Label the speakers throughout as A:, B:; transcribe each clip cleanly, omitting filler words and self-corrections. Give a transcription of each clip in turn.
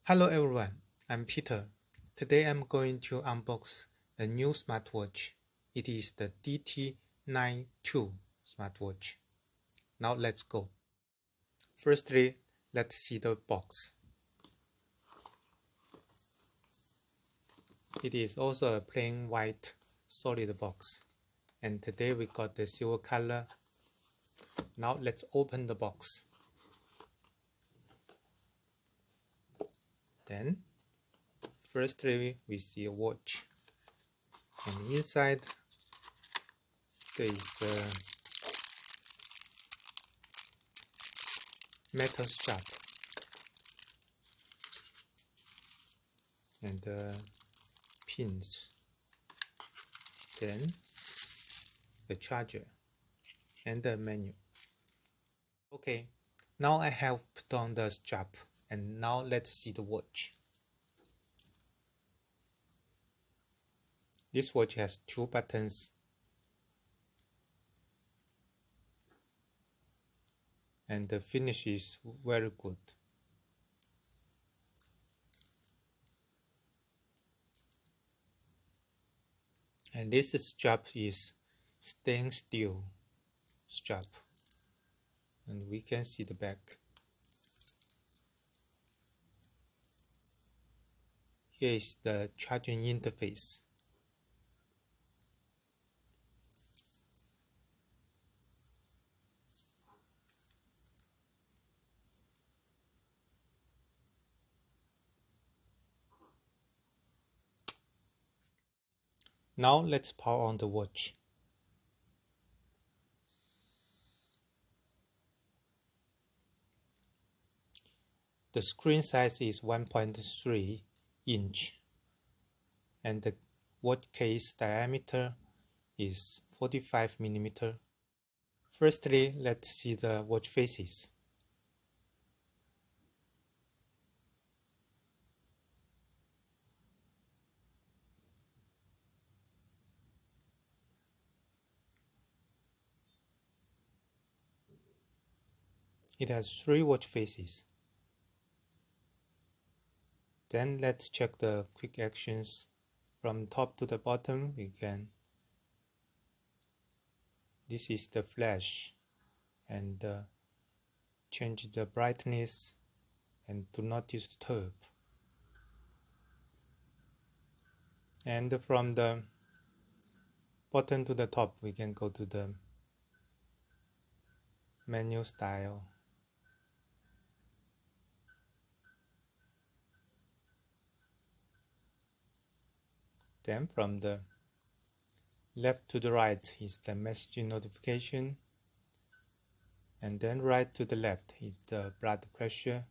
A: Hello everyone, I'm Peter. Today I'm going to unbox a new smartwatch. It is the DT92 smartwatch. Now let's go. Firstly, let's see the box. It is also a plain white solid box. And today we got the silver color. Now let's open the box. Then, firstly we see a watch. And inside there is a metal strap and pins, then the charger and the menu. Okay, now I have put on the strap and now let's see the watch. This watch has two buttons and the finish is very good. And this strap is stainless steel strap, and we can see the back. Here is the charging interface. Now let's power on the watch. The screen size is 1.3 inch and the watch case diameter is 45 mm. Firstly, let's see the watch faces. It has 3 watch faces. Then let's check the quick actions. From top to the bottom, this is the flash and change the brightness and do not disturb. And from the bottom to the top, we can go to the menu style. Then from the left to the right is the messaging notification, and then right to the left is the blood pressure.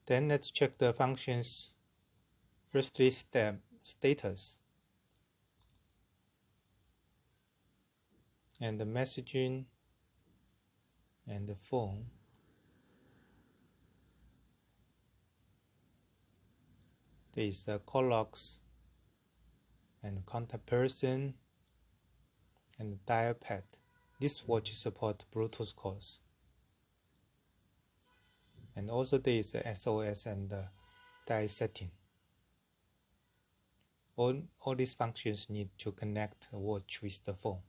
A: Then let's check the functions. Firstly, status and the messaging and the phone. There is the call logs and contact person and dial pad. This watch supports Bluetooth calls. And also there is the SOS and the dial setting. All these functions need to connect the watch with the phone.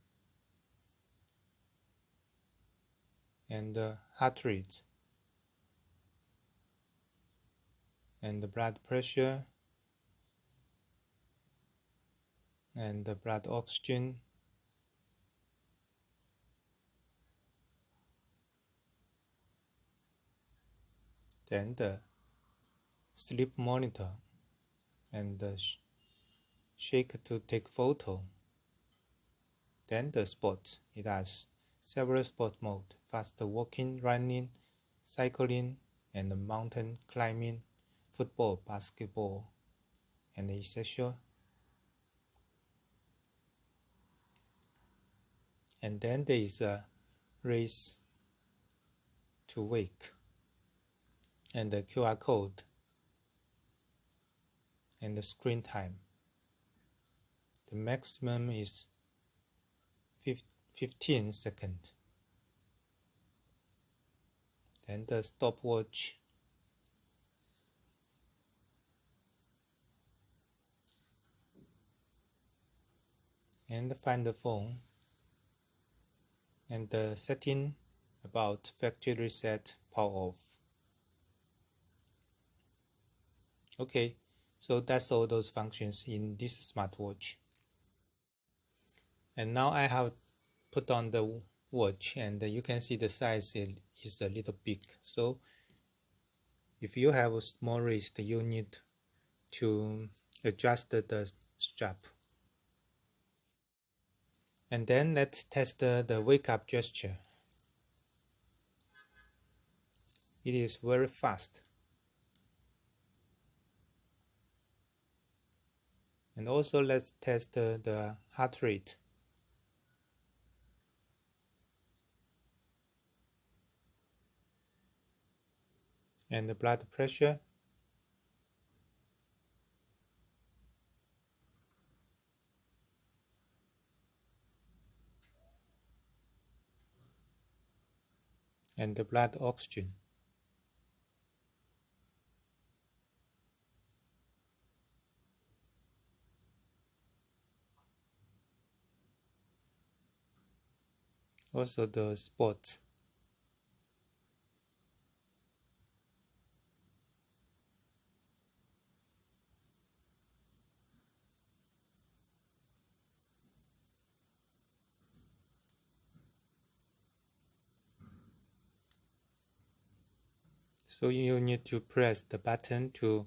A: And the heart rate and the blood pressure and the blood oxygen then the sleep monitor and the shake to take photo. Then the sports. It has several sport modes: fast walking, running, cycling, and mountain climbing, football, basketball, and etc. And then there is a race to wake and the QR code and the screen time. The maximum is 15 seconds. Then the stopwatch and find the phone and the setting about factory reset, power off. Okay, so that's all those functions in this smartwatch. And now I have put on the watch, and you can see the size is a little big. So if you have a small wrist, you need to adjust the strap. And then let's test the wake up gesture. It is very fast. And also let's test the heart rate. And the blood pressure. And the blood oxygen. Also the spots. So you need to press the button to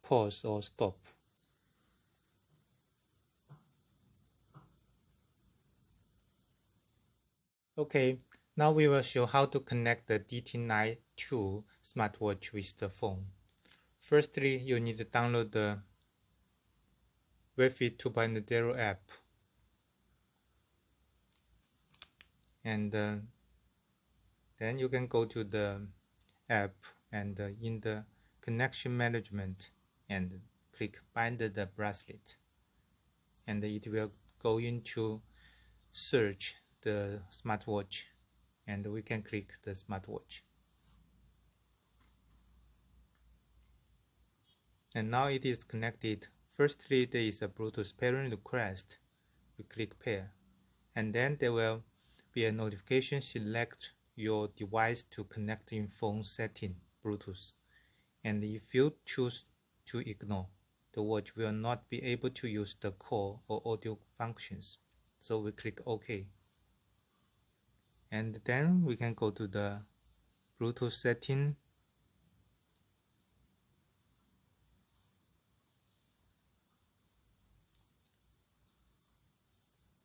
A: pause or stop. Okay, now we will show how to connect the DT92 smartwatch with the phone. Firstly, you need to download the WearFit 2.0 app. And then you can go to the app and in the connection management and click bind the bracelet. And it will go into search the smartwatch, and we can click the smartwatch. And now it is connected. Firstly, there is a Bluetooth pairing request. We click pair, and then there will be a notification. Select your device to connect in phone setting Bluetooth. And if you choose to ignore, the watch will not be able to use the call or audio functions. So we click OK. And then we can go to the Bluetooth setting.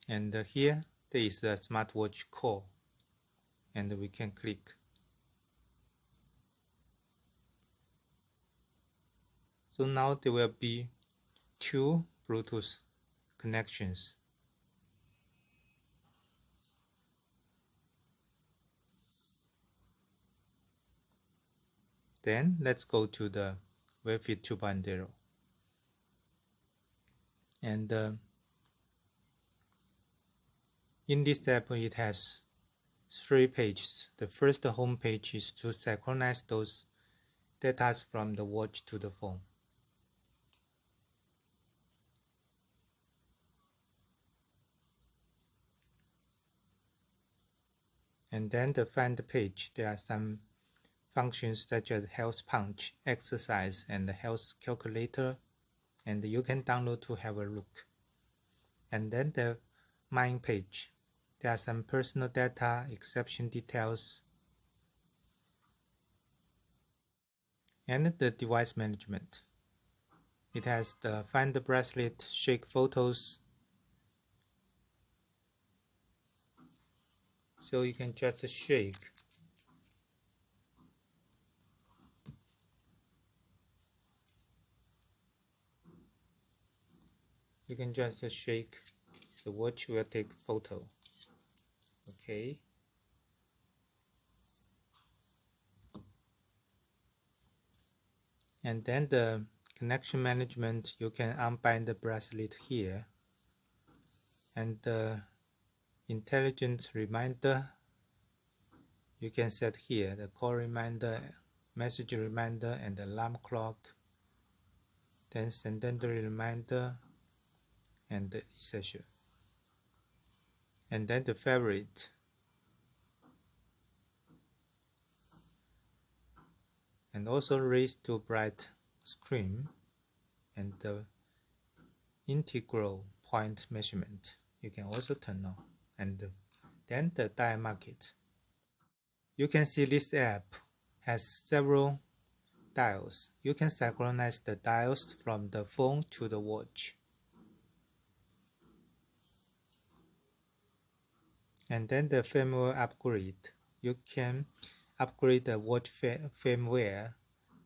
A: And here there is a smartwatch call, and we can click. So now there will be two Bluetooth connections. Then let's go to the WearFit 2.0. And in this step, it has 3 pages. The first home page is to synchronize those data from the watch to the phone. And then the find page, there are some functions such as health punch, exercise, and the health calculator, and you can download to have a look. And then the mine page, there are some personal data, exception details, and the device management. It has the find the bracelet, shake photos. So you can just shake. You can just shake, the watch will take photo. Okay. And then the connection management, you can unbind the bracelet here. And the intelligent reminder, you can set here the call reminder, message reminder, and alarm clock. Then sedentary reminder and etc. and then the favorite, and also raise to bright screen, and the integral point measurement you can also turn on, and then the dial market. You can see this app has several dials. You can synchronize the dials from the phone to the watch. And then the firmware upgrade. You can upgrade the watch firmware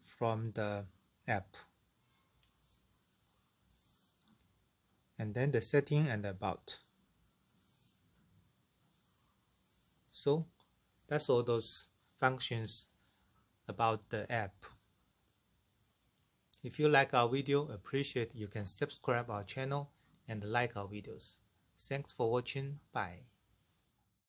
A: from the app. And then the setting and about. So that's all those functions about the app. If you like our video, appreciate you can subscribe our channel and like our videos. Thanks for watching. Bye.